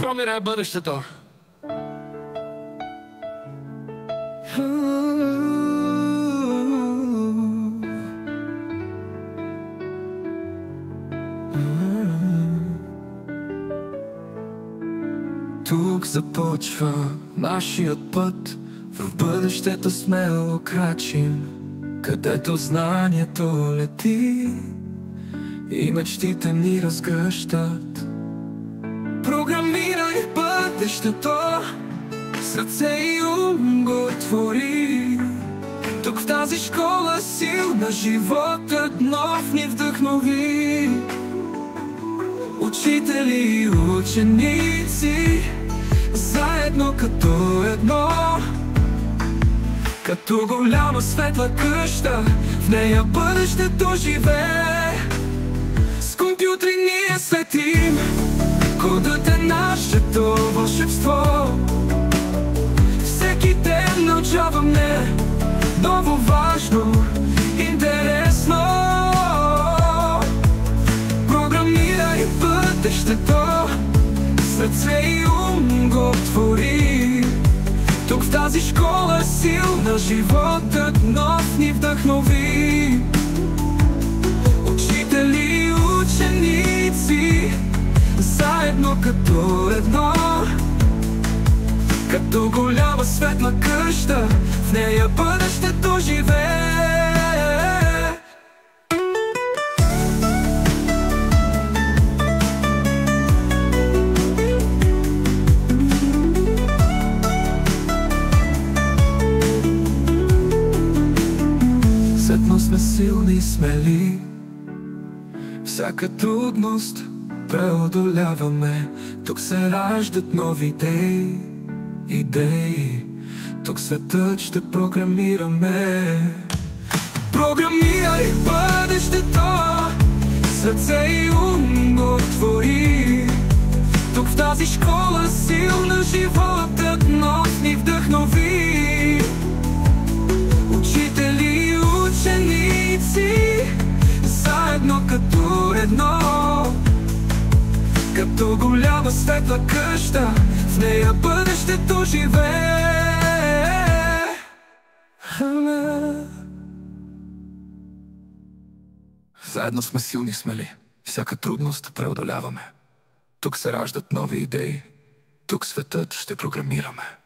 променя бъдещето. Тук започва нашият път, в бъдещето смело крачим, където знанието лети и мечтите ни разгръщат. Програмирай бъдещето, сърце и ум го твори. Тук в тази школа силна животът нов ни вдъхнови. Учители и ученици, заедно като едно, като голяма светла къща, в нея бъдещето живее. С компютри ние светим, кодът е нашето вълшебство. Всеки ден научаваме ново, важно, интересно. Програмирай бъдещето, сърце и ум го твори. Тук в тази школа силна животът нов ни вдъхнови. Учители и ученици, заедно като едно, като голяма светла къща, в нея бъдещето живее. Заедно сме силни и смели, всяка трудност преодоляваме. Тук се раждат нови идеи, тук светът ще програмираме. Програмирай бъдещето, сърце и ум го твори. Тук в тази школа силна животът нов ни вдъхнови. Учители и ученици, заедно като едно, като голяма светла къща, в нея бъдещето живее. Заедно сме силни и смели, всяка трудност преодоляваме. Тук се раждат нови идеи, тук светът ще програмираме.